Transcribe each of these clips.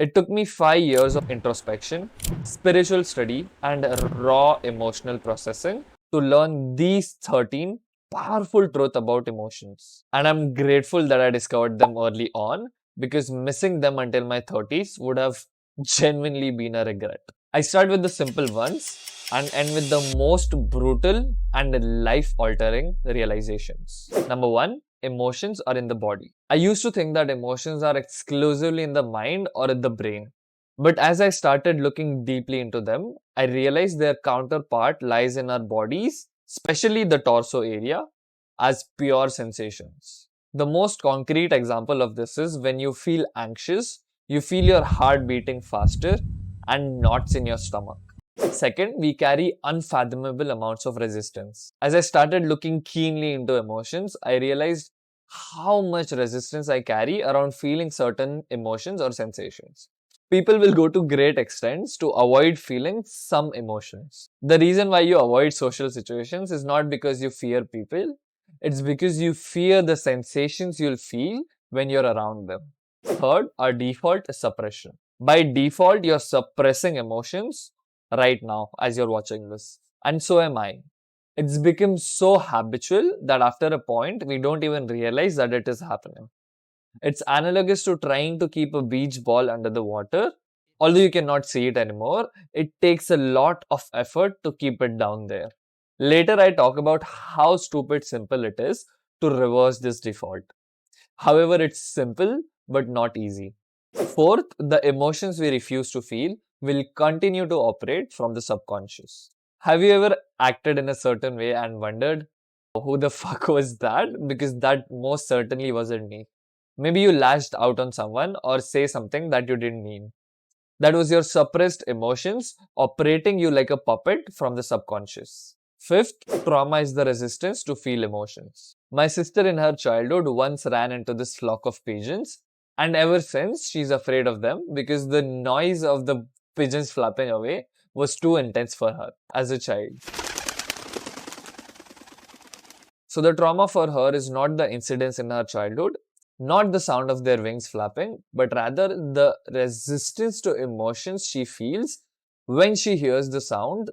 It took me 5 years of introspection, spiritual study, and raw emotional processing to learn these 13 powerful truths about emotions. And I'm grateful that I discovered them early on because missing them until my 30s would have genuinely been a regret. I start with the simple ones and end with the most brutal and life altering realizations. Number one, emotions are in the body. I used to think that emotions are exclusively in the mind or in the brain. But as I started looking deeply into them, I realized their counterpart lies in our bodies, especially the torso area, as pure sensations. The most concrete example of this is when you feel anxious, you feel your heart beating faster and knots in your stomach. Second, we carry unfathomable amounts of resistance. As I started looking keenly into emotions, I realized how much resistance I carry around feeling certain emotions or sensations. People will go to great extents to avoid feeling some emotions. The reason why you avoid social situations is not because you fear people, it's because you fear the sensations you'll feel when you're around them. Third, our default is suppression. By default, you're suppressing emotions right now as you're watching this. And so am I. It's become so habitual that after a point, we don't even realize that it is happening. It's analogous to trying to keep a beach ball under the water. Although you cannot see it anymore, it takes a lot of effort to keep it down there. Later, I talk about how stupid simple it is to reverse this default. However, it's simple but not easy. Fourth, the emotions we refuse to feel will continue to operate from the subconscious. Have you ever acted in a certain way and wondered, who the fuck was that? Because that most certainly wasn't me. Maybe you lashed out on someone or say something that you didn't mean. That was your suppressed emotions operating you like a puppet from the subconscious. Fifth, trauma is the resistance to feel emotions. My sister in her childhood once ran into this flock of pigeons, and ever since she's afraid of them because the noise of the pigeons flapping away was too intense for her as a child. So the trauma for her is not the incidents in her childhood, not the sound of their wings flapping, but rather the resistance to emotions she feels when she hears the sound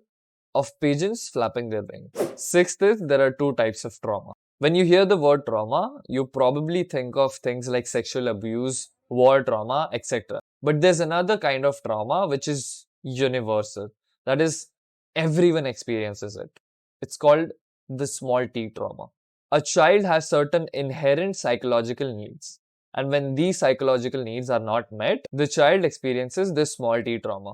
of pigeons flapping their wings. Sixth is there are two types of trauma. When you hear the word trauma, you probably think of things like sexual abuse, war trauma, etc. But there's another kind of trauma which is universal. That is, everyone experiences it. It's called the small t trauma. A child has certain inherent psychological needs. And when these psychological needs are not met, the child experiences this small t trauma.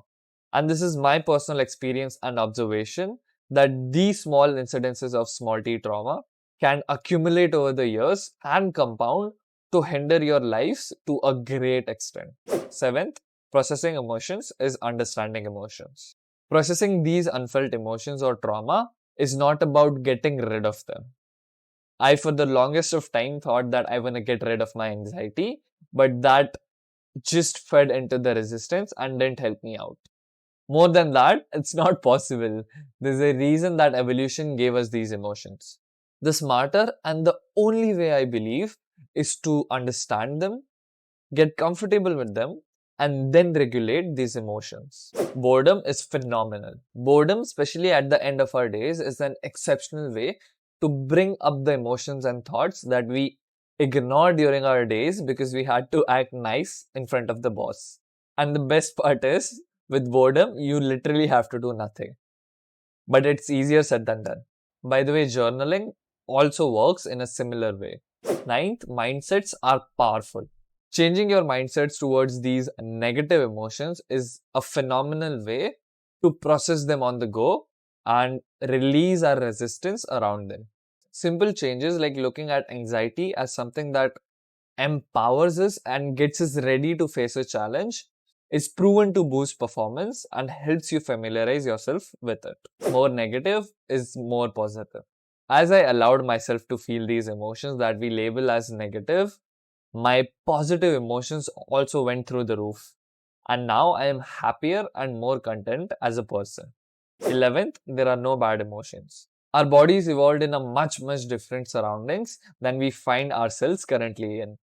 And this is my personal experience and observation that these small incidences of small t trauma can accumulate over the years and compound to hinder your lives to a great extent. Seventh, processing emotions is understanding emotions. Processing these unfelt emotions or trauma is not about getting rid of them. I, for the longest of time, thought that I want to get rid of my anxiety, but that just fed into the resistance and didn't help me out. More than that, it's not possible. There's a reason that evolution gave us these emotions. The smarter and the only way I believe is to understand them, get comfortable with them, and then regulate these emotions. Boredom is phenomenal. Boredom, especially at the end of our days, is an exceptional way to bring up the emotions and thoughts that we ignore during our days because we had to act nice in front of the boss. And the best part is, with boredom, you literally have to do nothing. But it's easier said than done. By the way, journaling also works in a similar way. Ninth, mindsets are powerful. Changing your mindsets towards these negative emotions is a phenomenal way to process them on the go and release our resistance around them. Simple changes like looking at anxiety as something that empowers us and gets us ready to face a challenge is proven to boost performance and helps you familiarize yourself with it. More negative is more positive. As I allowed myself to feel these emotions that we label as negative, my positive emotions also went through the roof. And now I am happier and more content as a person. 11th, there are no bad emotions. Our bodies evolved in a much different surroundings than we find ourselves currently in.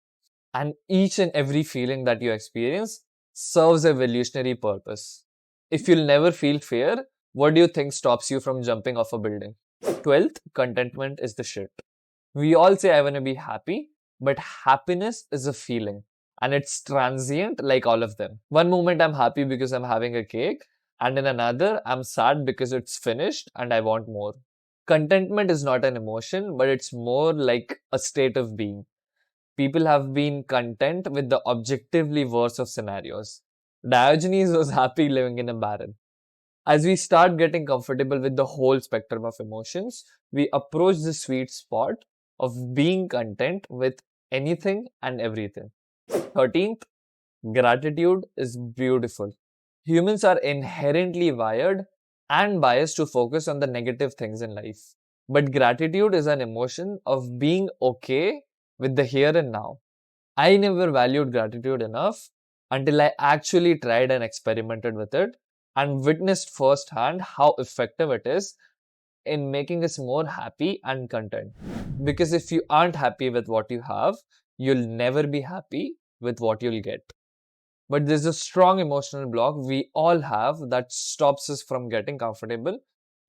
And each and every feeling that you experience serves evolutionary purpose. If you'll never feel fear, what do you think stops you from jumping off a building? 12th, contentment is the shit. We all say I want to be happy, but happiness is a feeling and it's transient like all of them. One moment I'm happy because I'm having a cake, and in another I'm sad because it's finished and I want more. Contentment is not an emotion, but it's more like a state of being. People have been content with the objectively worst of scenarios. Diogenes was happy living in a barrel. As we start getting comfortable with the whole spectrum of emotions, we approach the sweet spot of being content with anything and everything. 13th, gratitude is beautiful. Humans are inherently wired and biased to focus on the negative things in life. But gratitude is an emotion of being okay with the here and now. I never valued gratitude enough until I actually tried and experimented with it and witnessed firsthand how effective it is in making us more happy and content. Because if you aren't happy with what you have, you'll never be happy with what you'll get. But there's a strong emotional block we all have that stops us from getting comfortable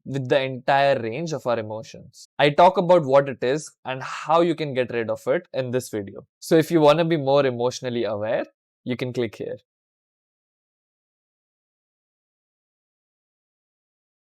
with the entire range of our emotions. I talk about what it is and how you can get rid of it in this video. So if you want to be more emotionally aware, you can click here.